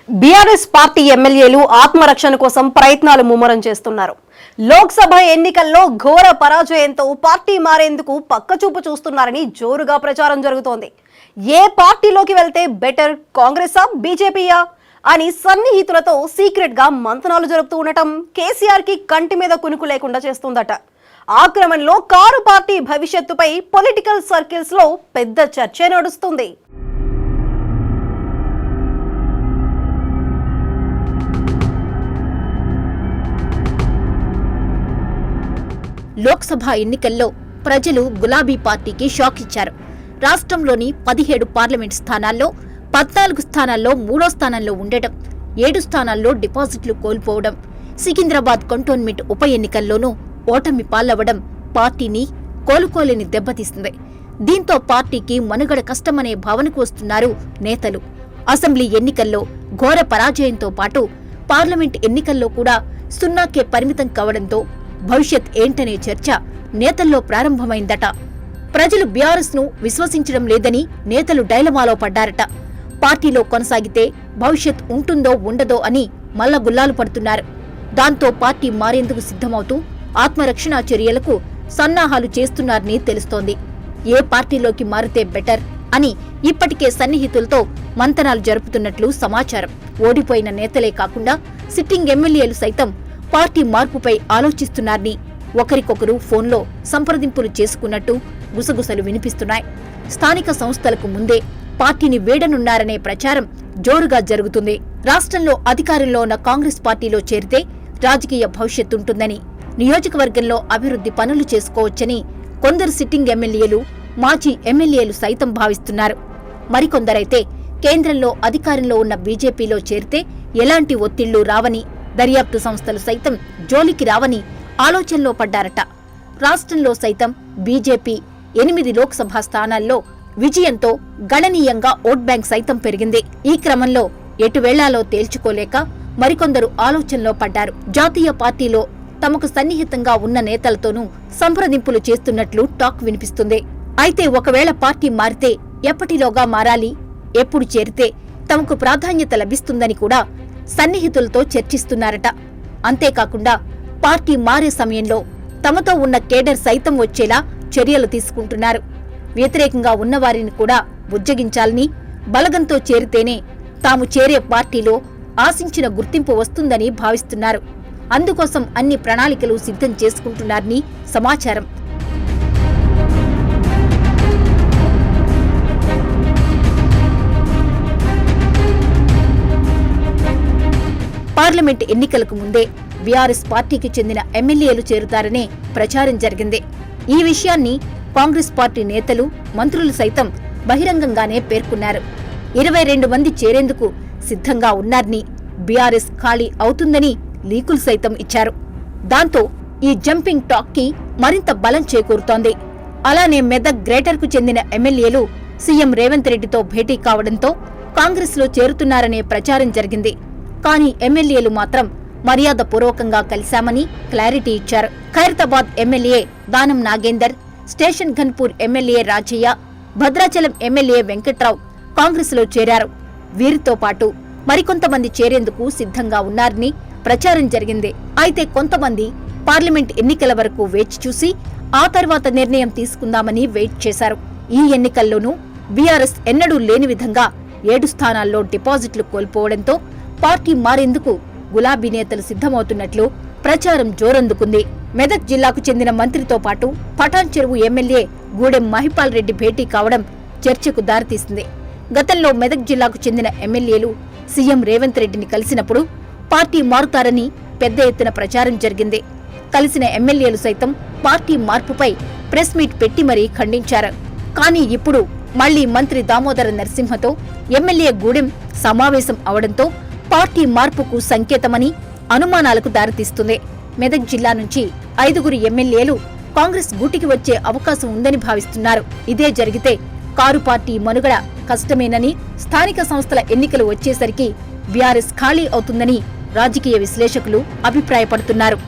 BRS party ఎమ్మెల్యేలు ఆత్మరక్షణ కోసం ప్రయత్నాలు ముమ్మరం చేస్తున్నారు. లోక్సభ ఎన్నికల్లో ఘోర పరాజయంతో పార్టీ మారేందుకు పక్కచూపు చూస్తున్నారని జోరుగా ప్రచారం జరుగుతోంది. ఏ పార్టీలోకి వెళ్తే బెటర్, కాంగ్రెసా బీజేపీయా అని సన్నిహితులతో సీక్రెట్ గా మంతనాలు జరుపుతూ ఉండటం కేసీఆర్ కి కంటి మీద కునుకు లేకుండా చేస్తుందట. ఆ క్రమంలో కారు పార్టీ భవిష్యత్తుపై పొలిటికల్ సర్కిల్స్ లో పెద్ద చర్చ నడుస్తుంది. లోక్సభ ఎన్నికల్లో ప్రజలు గులాబీ పార్టీకి షాక్ ఇచ్చారు. రాష్ట్రంలోని 17 పార్లమెంట్ స్థానాల్లో 14 స్థానాల్లో 3వ స్థానంలో ఉండటం, 7 స్థానాల్లో డిపాజిట్లు కోల్పోవడం, సికింద్రాబాద్ కంటోన్మెంట్ ఉప ఎన్నికల్లోనూ ఓటమి పాలవ్వడం పార్టీని కోలుకోలేని దెబ్బతీస్తుంది. దీంతో పార్టీకి మనుగడ కష్టమనే భావనకు వస్తున్నారు నేతలు. అసెంబ్లీ ఎన్నికల్లో ఘోర పరాజయంతో పాటు పార్లమెంట్ ఎన్నికల్లో కూడా 0కే పరిమితం కావడంతో భవిష్యత్ ఏంటనే చర్చ నేతల్లో ప్రారంభమైందట. ప్రజలు బీఆర్ఎస్ ను విశ్వసించడం లేదని నేతలు డైలమాలో పడ్డారట. పార్టీలో కొనసాగితే భవిష్యత్ ఉంటుందో ఉండదో అని మల్లగుల్లాలు పడుతున్నారు. దాంతో పార్టీ మారేందుకు సిద్ధమవుతూ ఆత్మరక్షణ చర్యలకు సన్నాహాలు చేస్తున్నారని తెలుస్తోంది. ఏ పార్టీలోకి మారితే బెటర్ అని ఇప్పటికే సన్నిహితులతో మంతనాలు జరుపుతున్నట్లు సమాచారం. ఓడిపోయిన నేతలే కాకుండా సిట్టింగ్ ఎమ్మెల్యేలు సైతం పార్టీ మార్పుపై ఆలోచిస్తున్నారని, ఒకరికొకరు ఫోన్లో సంప్రదింపులు చేసుకున్నట్టు గుసగుసలు వినిపిస్తున్నాయి. స్థానిక సంస్థలకు ముందే పార్టీని వేడనున్నారనే ప్రచారం జోరుగా జరుగుతుంది. రాష్ట్రంలో అధికారంలో ఉన్న కాంగ్రెస్ పార్టీలో చేరితే రాజకీయ భవిష్యత్తుంటుందని, నియోజకవర్గంలో అభివృద్ధి పనులు చేసుకోవచ్చని కొందరు సిట్టింగ్ ఎమ్మెల్యేలు, మాజీ ఎమ్మెల్యేలు సైతం భావిస్తున్నారు. మరికొందరైతే కేంద్రంలో అధికారంలో ఉన్న బీజేపీలో చేరితే ఎలాంటి ఒత్తిళ్లు రావని, దర్యాప్తు సంస్థలు సైతం జోలికి రావని ఆలోచనలో పడ్డారట. రాష్ట్రంలో సైతం బీజేపీ 8 లోక్సభ స్థానాల్లో విజయంతో గణనీయంగా ఓట్ బ్యాంక్ సైతం పెరిగింది. ఈ క్రమంలో ఎటు వెళ్లాలో తేల్చుకోలేక మరికొందరు ఆలోచనలో పడ్డారు. జాతీయ పార్టీలో తమకు సన్నిహితంగా ఉన్న నేతలతోనూ సంప్రదింపులు చేస్తున్నట్లు టాక్ వినిపిస్తుంది. అయితే ఒకవేళ పార్టీ మారితే ఎప్పటిలోగా మారాలి, ఎప్పుడు చేరితే తమకు ప్రాధాన్యత లభిస్తుందని కూడా సన్నిహితులతో చర్చిస్తున్నారట. అంతేకాకుండా పార్టీ మారే సమయంలో తమతో ఉన్న కేడర్ సైతం వచ్చేలా చర్యలు తీసుకుంటున్నారు. వ్యతిరేకంగా ఉన్నవారిని కూడా బుజ్జగించాలని, బలగంతో చేరితేనే తాము చేరే పార్టీలో ఆశించిన గుర్తింపు వస్తుందని భావిస్తున్నారు. అందుకోసం అన్ని ప్రణాళికలు సిద్ధం చేసుకుంటున్నారని సమాచారం. పార్లమెంట్ ఎన్నికలకు ముందే బీఆర్ఎస్ పార్టీకి చెందిన ఎమ్మెల్యేలు చేరుతారనే ప్రచారం జరిగింది. ఈ విషయాన్ని కాంగ్రెస్ పార్టీ నేతలు, మంత్రులు సైతం బహిరంగంగానే పేర్కొన్నారు. 22 మంది చేరేందుకు సిద్ధంగా ఉన్నారని, బీఆర్ఎస్ ఖాళీ అవుతుందని లీకులు సైతం ఇచ్చారు. దాంతో ఈ జంపింగ్ టాక్ కి మరింత బలం చేకూరుతోంది. అలానే మెదక్ గ్రేటర్ కు చెందిన ఎమ్మెల్యేలు సీఎం రేవంత్ రెడ్డితో భేటీ కావడంతో కాంగ్రెస్ లో చేరుతున్నారనే ప్రచారం జరిగింది. కానీ ఎమ్మెల్యేలు మాత్రం మర్యాదపూర్వకంగా కలిశామని క్లారిటీ ఇచ్చారు. Khairatabad MLA Danam Nagender, station Ghanpur MLA Rajaiah, Bhadrachalam MLA Venkatrao Congress లో చేరారు. వీరితో పాటు మరికొంతమంది చేరేందుకు సిద్ధంగా ఉన్నారని ప్రచారం జరిగింది. అయితే కొంతమంది పార్లమెంట్ ఎన్నికల వరకు వేచి చూసి ఆ తర్వాత నిర్ణయం తీసుకుందామని వెయిట్ చేశారు. ఈ ఎన్నికల్లోనూ బీఆర్ఎస్ ఎన్నడూ లేని విధంగా 7 స్థానాల్లో డిపాజిట్లు కోల్పోవడంతో పార్టీ మారేందుకు గులాబీ నేతలు సిద్ధమవుతున్నట్లు ప్రచారం జోరందుకుంది. మెదక్ జిల్లాకు చెందిన మంత్రితో పాటు పటాన్ చెరువు ఎమ్మెల్యే గూడెం మహిపాల్ రెడ్డి భేటీ కావడం చర్చకు దారితీసింది. గతంలో మెదక్ జిల్లాకు చెందిన ఎమ్మెల్యేలు సీఎం రేవంత్ రెడ్డిని కలిసినప్పుడు పార్టీ మారుతారని పెద్ద ఎత్తున ప్రచారం జరిగింది. కలిసిన ఎమ్మెల్యేలు సైతం పార్టీ మార్పుపై ప్రెస్ మీట్ పెట్టి మరీ ఖండించారు. కానీ ఇప్పుడు మళ్లీ మంత్రి దామోదర నరసింహతో ఎమ్మెల్యే గూడెం సమావేశం అవడంతో పార్టీ మార్పుకు సంకేతమని అనుమానాలకు దారితీస్తుంది. మెదక్ జిల్లా నుంచి 5 ఎమ్మెల్యేలు కాంగ్రెస్ గూటికి వచ్చే అవకాశం ఉందని భావిస్తున్నారు. ఇదే జరిగితే కారు పార్టీ మనుగడ కష్టమేనని, స్థానిక సంస్థల ఎన్నికలు వచ్చేసరికి బీఆర్ఎస్ ఖాళీ అవుతుందని రాజకీయ విశ్లేషకులు అభిప్రాయపడుతున్నారు.